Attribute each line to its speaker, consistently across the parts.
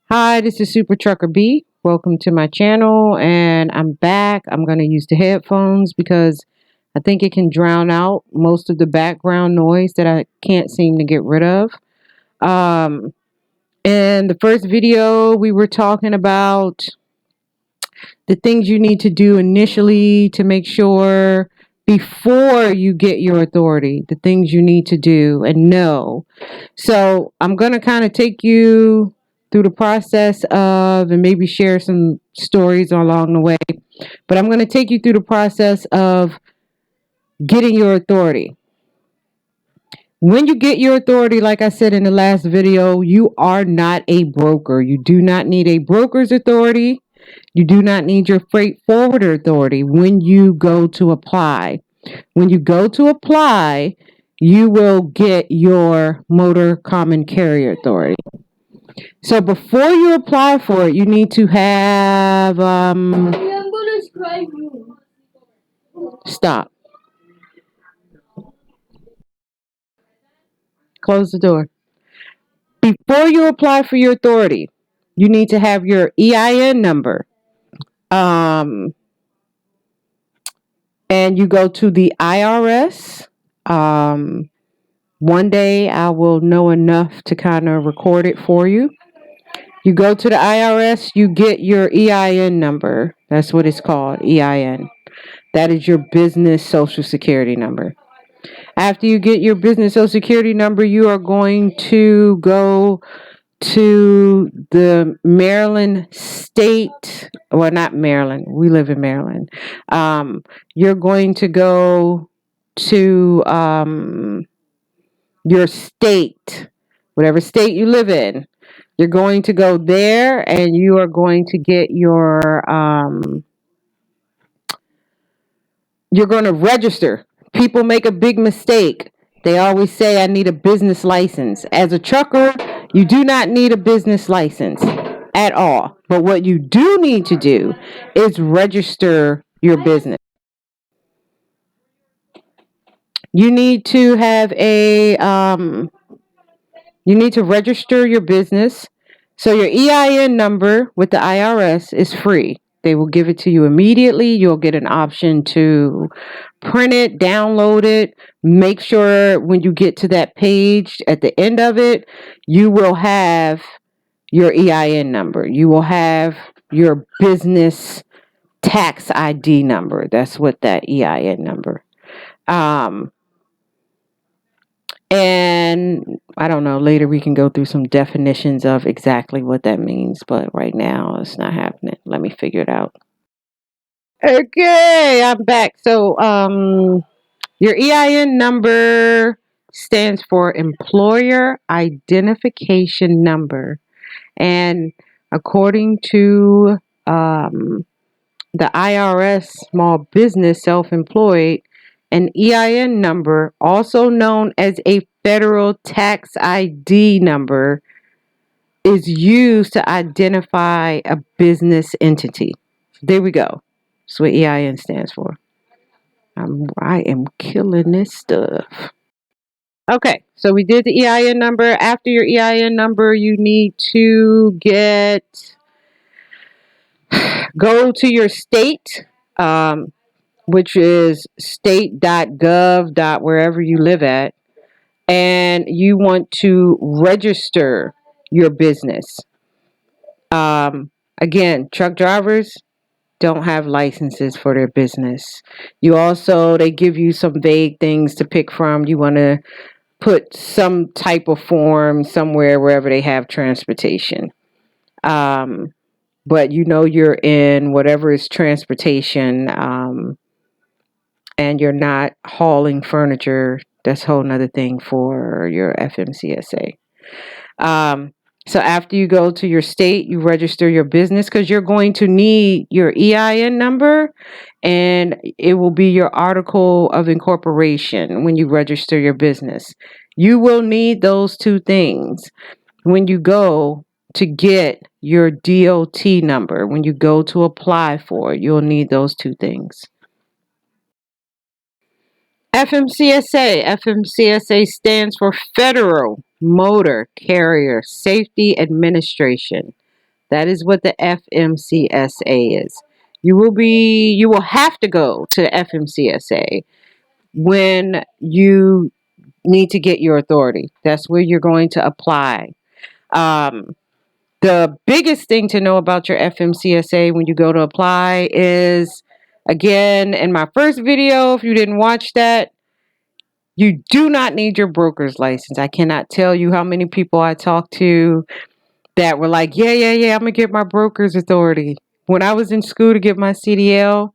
Speaker 1: Hi, this is Super Trucker B. Welcome to my channel, and I'm back. I'm going to use the headphones because I think it can drown out most of the background noise that I can't seem to get rid of. Um, in the first video, we were talking about the things you need to do initially to make sure before you get your authority, the things you need to do and know. So I'm going to kind of take you through the process of and maybe share some stories along the way. But I'm going to take you through the process of getting your authority. When you get your authority, like I said in the last video, you are not a broker. You do not need a broker's authority. You do not need your freight forwarder authority when you go to apply. When you go to apply, you will get your motor common carrier authority. So before you apply for it, you need to have stop. Close the door. Before you apply for your authority, you need to have your EIN number. And you go to the IRS. One day I will know enough to kind of record it for you. You go to the IRS, you get your EIN number. That's what it's called, EIN. That is your business social security number. After you get your business social security number, you are going to go to the Maryland state, well, not Maryland, we live in Maryland. You're going to go to your state, whatever state you live in. You're going to go there and you are going to get your, you're going to register. People make a big mistake. They always say, I need a business license. As a trucker, you do not need a business license at all. But what you do need to do is register your business. You need to have you need to register your business. So your EIN number with the IRS is free. They will give it to you immediately. You'll get an option to print it, download it. Make sure when you get to that page at the end of it, you will have your EIN number. You will have your business tax ID number. That's what that EIN number. And I don't know, later we can go through some definitions of exactly what that means, but right now it's not happening. Let me figure it out. Okay, I'm back. So, your EIN number stands for Employer Identification Number. And according to the IRS Small Business Self-Employed, an EIN number, also known as a federal tax ID number, is used to identify a business entity. There we go. That's what EIN stands for. I am killing this stuff. Okay, so we did the EIN number. After your EIN number, you need to go to your state, which is state.gov. Wherever you live at, and you want to register your business. Again, truck drivers don't have licenses for their business. They give you some vague things to pick from. You want to put some type of form somewhere wherever they have transportation. But you're in whatever is transportation, and you're not hauling furniture. That's a whole nother thing for your FMCSA. So after you go to your state, you register your business because you're going to need your EIN number and it will be your article of incorporation when you register your business. You will need those two things when you go to get your DOT number. When you go to apply for it, you'll need those two things. FMCSA. FMCSA stands for Federal Motor Carrier Safety Administration. That is what the FMCSA is. You will have to go to the FMCSA when you need to get your authority. That's where you're going to apply. Um, the biggest thing to know about your FMCSA when you go to apply is, again, in my first video, if you didn't watch that, you do not need your broker's license. I cannot tell you how many people I talked to that were like, yeah, I'm going to get my broker's authority. When I was in school to get my CDL,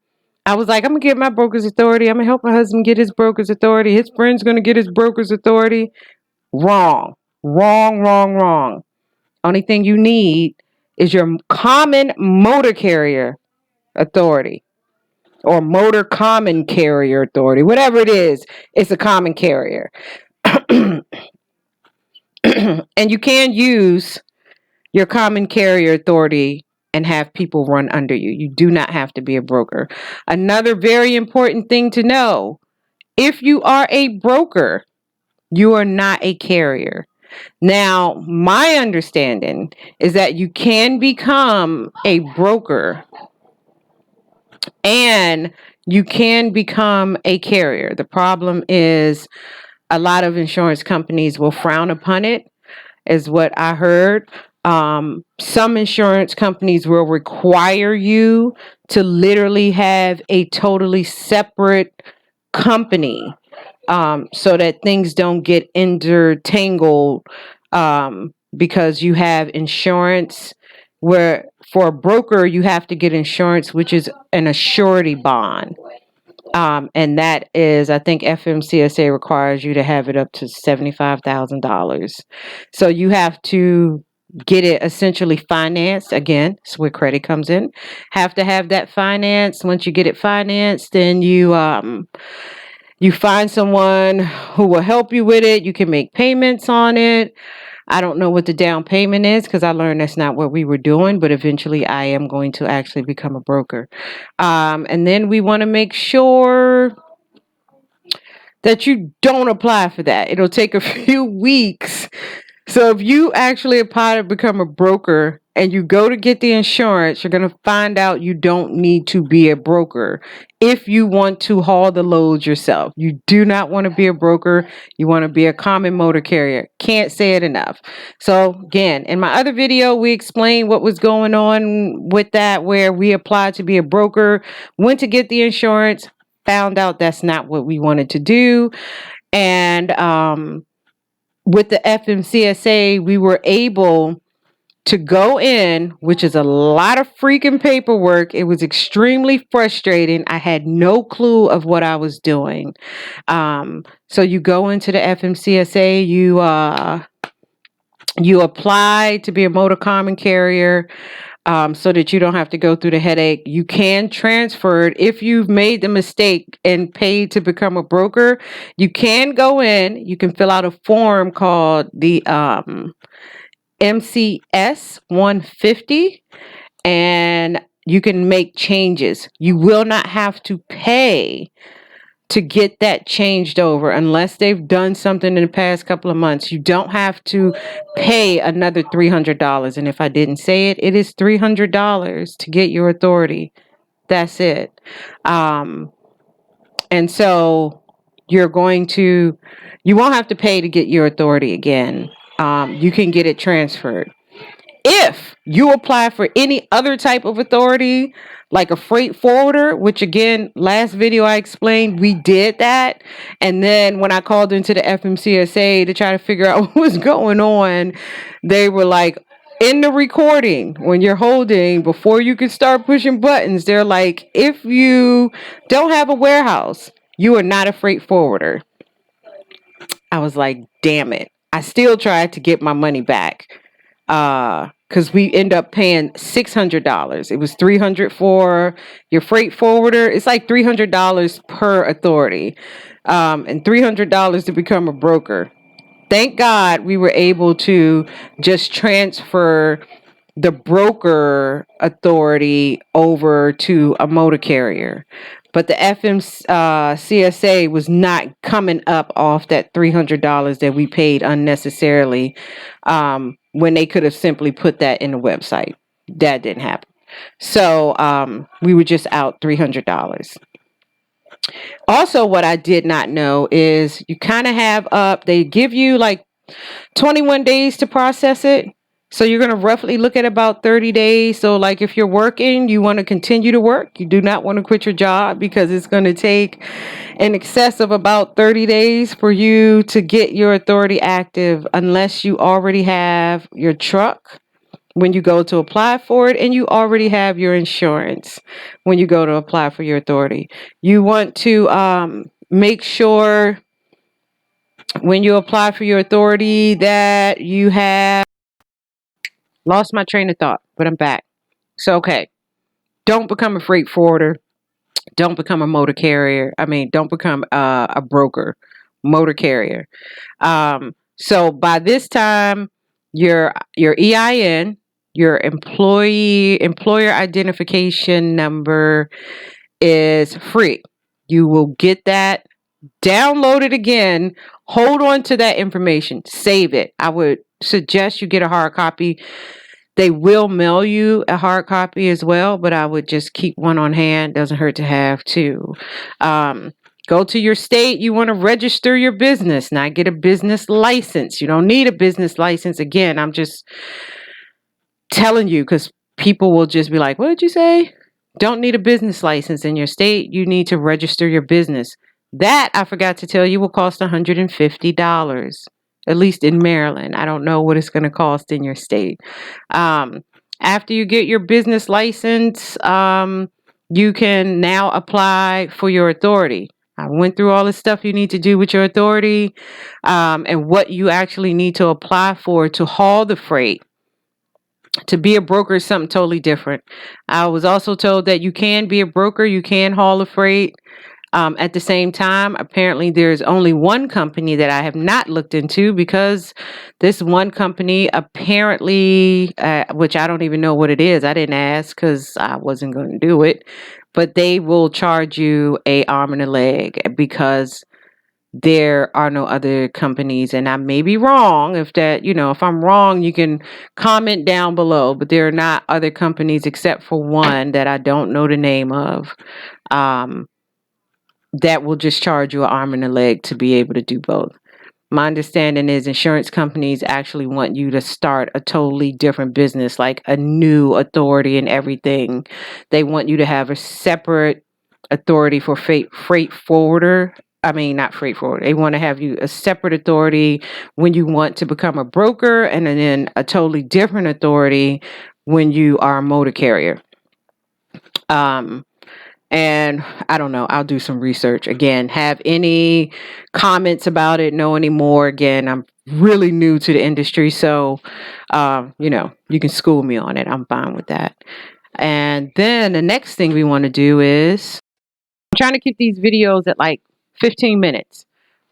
Speaker 1: I was like, I'm going to get my broker's authority. I'm going to help my husband get his broker's authority. His friend's going to get his broker's authority. Wrong. Wrong, wrong, wrong. Only thing you need is your common motor carrier authority or motor common carrier authority. Whatever it is, it's a common carrier. And you can use your common carrier authority and have people run under you. You do not have to be a broker. Another very important thing to know, if you are a broker, you are not a carrier. Now, my understanding is that you can become a broker and you can become a carrier. The problem is a lot of insurance companies will frown upon it, is what I heard. Some insurance companies will require you to literally have a totally separate company, so that things don't get intertangled, because you have insurance where for a broker you have to get insurance, which is an surety bond. And that is, I think FMCSA requires you to have it up to $75,000. So you have to get it essentially financed. Again, that's where credit comes in. Have to have that financed. Once you get it financed, then you find someone who will help you with it. You can make payments on it. I don't know what the down payment is because I learned that's not what we were doing, but eventually I am going to actually become a broker. And then we want to make sure that you don't apply for that. It'll take a few weeks. So if you actually apply to become a broker and you go to get the insurance, you're going to find out you don't need to be a broker if you want to haul the loads yourself. You do not want to be a broker. You want to be a common motor carrier. Can't say it enough. So again, in my other video, we explained what was going on with that, where we applied to be a broker, went to get the insurance, found out that's not what we wanted to do. And with the FMCSA, we were able to go in, which is a lot of freaking paperwork. It was extremely frustrating. I had no clue of what I was doing. So you go into the FMCSA, you apply to be a motor common carrier, so that you don't have to go through the headache. You can transfer it if you've made the mistake and paid to become a broker. You can go in, you can fill out a form called the MCS 150, and you can make changes. You will not have to pay to get that changed over unless they've done something in the past couple of months. You don't have to pay another $300. And if I didn't say it, it is $300 to get your authority. That's it. And so you won't have to pay to get your authority again. You can get it transferred. If you apply for any other type of authority, like a freight forwarder, which again, last video I explained, we did that. And then when I called into the FMCSA to try to figure out what was going on, they were like, in the recording, when you're holding, before you can start pushing buttons, they're like, if you don't have a warehouse, you are not a freight forwarder. I was like, damn it. I still tried to get my money back. Because we end up paying $600. It was $300 for your freight forwarder. It's like $300 per authority, and $300 to become a broker. Thank God we were able to just transfer the broker authority over to a motor carrier. But the FMCSA was not coming up off that $300 that we paid unnecessarily, when they could have simply put that in the website. That didn't happen. So we were just out $300. Also, what I did not know is you kind of have they give you like 21 days to process it. So you're going to roughly look at about 30 days. So like if you're working, you want to continue to work. You do not want to quit your job because it's going to take in excess of about 30 days for you to get your authority active unless you already have your truck when you go to apply for it and you already have your insurance when you go to apply for your authority. You want to make sure when you apply for your authority that you have lost my train of thought, but I'm back. So, okay, don't become a freight forwarder. Don't become a motor carrier. Don't become a broker, motor carrier. So by this time, your EIN, your employer identification number is free. You will get that. Download it again. Hold on to that information. Save it. I would suggest you get a hard copy. They will mail you a hard copy as well, but I would just keep one on hand. Doesn't hurt to have two. Go to your state. You want to register your business, not get a business license. You don't need a business license. Again, I'm just telling you because people will just be like, what did you say? Don't need a business license in your state. You need to register your business. That, I forgot to tell you, will cost $150, at least in Maryland. I don't know what it's going to cost in your state. After you get your business license, you can now apply for your authority. I went through all the stuff you need to do with your authority and what you actually need to apply for to haul the freight. To be a broker is something totally different. I was also told that you can be a broker, you can haul a freight. At the same time, apparently there's only one company that I have not looked into because this one company apparently, which I don't even know what it is. I didn't ask because I wasn't going to do it. But they will charge you an arm and a leg because there are no other companies, and I may be wrong. If I'm wrong, you can comment down below, but there are not other companies except for one that I don't know the name of, that will just charge you an arm and a leg to be able to do both. My understanding is insurance companies actually want you to start a totally different business, like a new authority and everything. They want you to have a separate authority for freight forwarder. Not freight forwarder. They want to have you a separate authority when you want to become a broker, and then a totally different authority when you are a motor carrier. And I don't know. I'll do some research. Again, have any comments about it, know any more. Again, I'm really new to the industry, so, you can school me on it. I'm fine with that. And then the next thing we want to do is I'm trying to keep these videos at like 15 minutes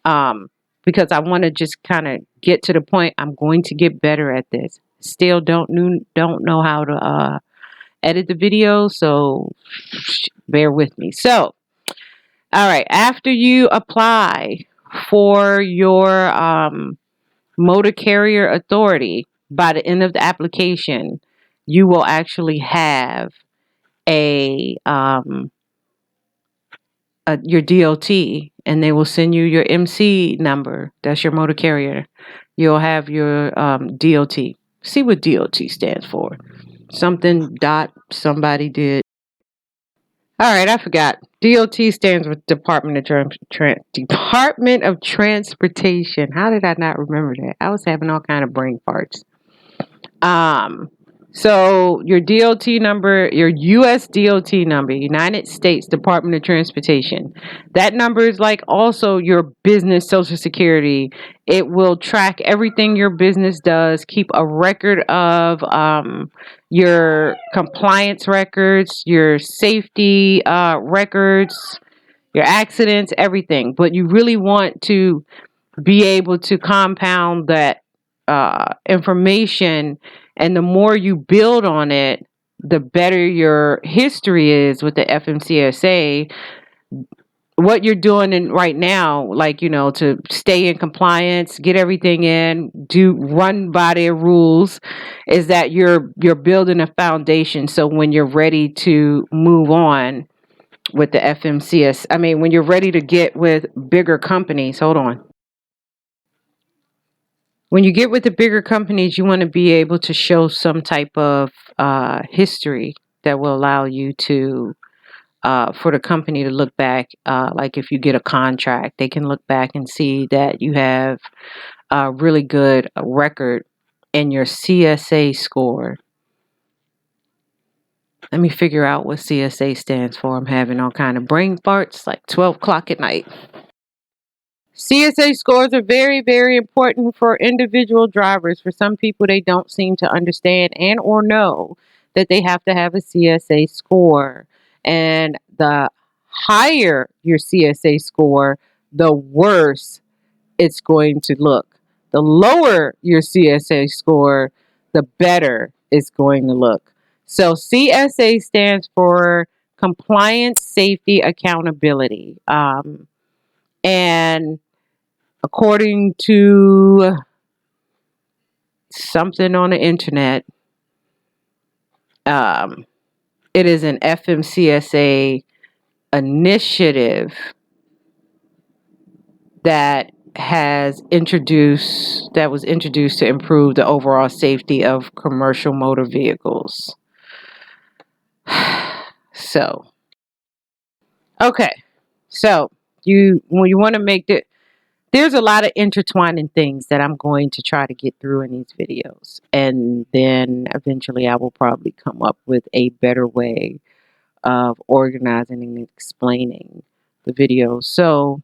Speaker 1: because I want to just kind of get to the point. I'm going to get better at this. Still don't know how to edit the video, so bear with me. So, all right, after you apply for your motor carrier authority, by the end of the application, you will actually have your DOT, and they will send you your MC number. That's your motor carrier. You'll have your DOT. See what DOT stands for. Something dot somebody did. All right, I forgot. DOT stands for Department of Transportation. How did I not remember that? I was having all kind of brain farts. So your DOT number, your US DOT number, United States Department of Transportation. That number is like also your business Social Security. It will track everything your business does, keep a record of your compliance records, your safety records, your accidents, everything. But you really want to be able to compound that information, and the more you build on it, the better your history is with the FMCSA, what you're doing right now, like, to stay in compliance, get everything in, run by their rules, is that you're building a foundation. So when you're ready to move on with the FMCS, I mean, when you're ready to get with bigger companies, hold on. When you get with the bigger companies, you want to be able to show some type of history that will allow you to for the company to look back, like if you get a contract, they can look back and see that you have a really good record in your CSA score. Let me figure out what CSA stands for. I'm having all kind of brain farts like 12 o'clock at night. CSA scores are very, very important for individual drivers. For some people, they don't seem to understand and or know that they have to have a CSA score. And the higher your CSA score, the worse it's going to look. The lower your CSA score, the better it's going to look. So CSA stands for Compliance, Safety, Accountability. And according to something on the internet, it is an FMCSA initiative that was introduced to improve the overall safety of commercial motor vehicles. So, okay. So, when you want to make it, there's a lot of intertwining things that I'm going to try to get through in these videos. And then eventually I will probably come up with a better way of organizing and explaining the videos. So,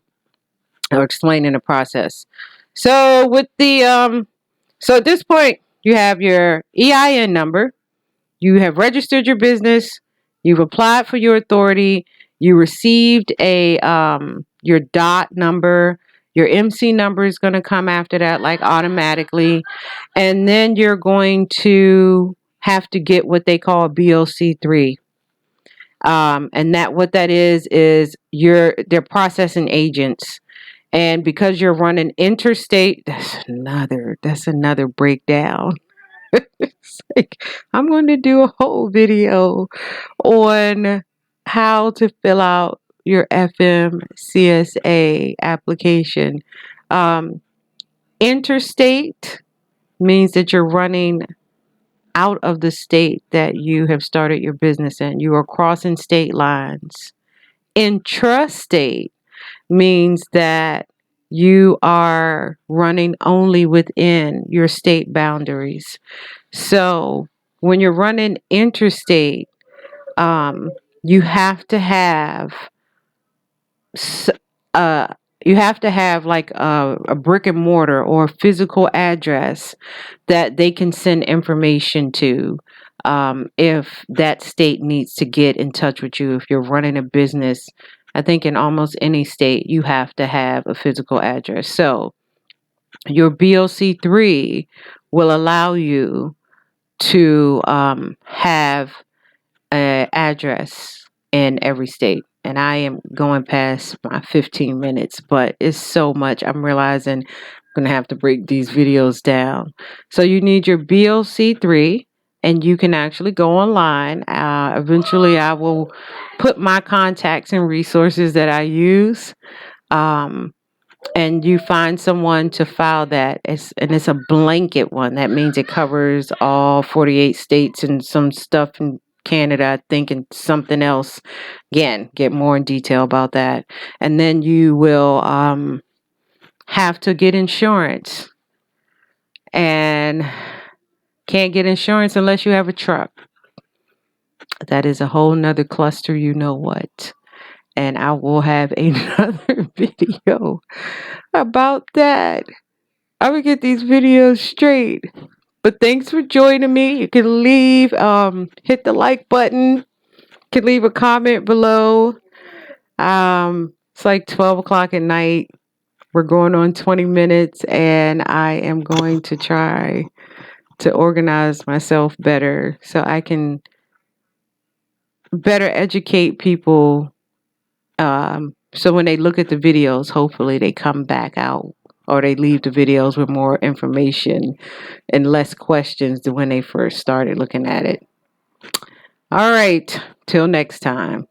Speaker 1: or explaining the process. So with so at this point, you have your EIN number, you have registered your business, you've applied for your authority, you received your DOT number, your MC number is going to come after that, like automatically, and then you're going to have to get what they call BOC3. And what that is they're processing agents. And because you're running interstate, that's another breakdown. It's like, I'm going to do a whole video on how to fill out your FMCSA application. Interstate means that you're running out of the state that you have started your business in. You are crossing state lines. Intrastate means that you are running only within your state boundaries. So when you're running interstate, you have to have like a brick and mortar or physical address that they can send information to, if that state needs to get in touch with you. If you're running a business, I think in almost any state you have to have a physical address. So your BOC3 will allow you to have an address in every state. And I am going past my 15 minutes, but it's so much. I'm realizing I'm going to have to break these videos down. So you need your BOC3, and you can actually go online. Eventually, I will put my contacts and resources that I use. And you find someone to file that. And it's a blanket one. That means it covers all 48 states and some stuff in Canada, I think, and something else. Again, get more in detail about that. And then you will have to get insurance. And can't get insurance unless you have a truck. That is a whole nother cluster, you know what. And I will have another video about that. I will get these videos straight. But thanks for joining me. You can leave, hit the like button. You can leave a comment below. It's like 12 o'clock at night. We're going on 20 minutes, and I am going to try to organize myself better so I can better educate people, So when they look at the videos, hopefully they come back out, or they leave the videos with more information and less questions than when they first started looking at it. All right, till next time.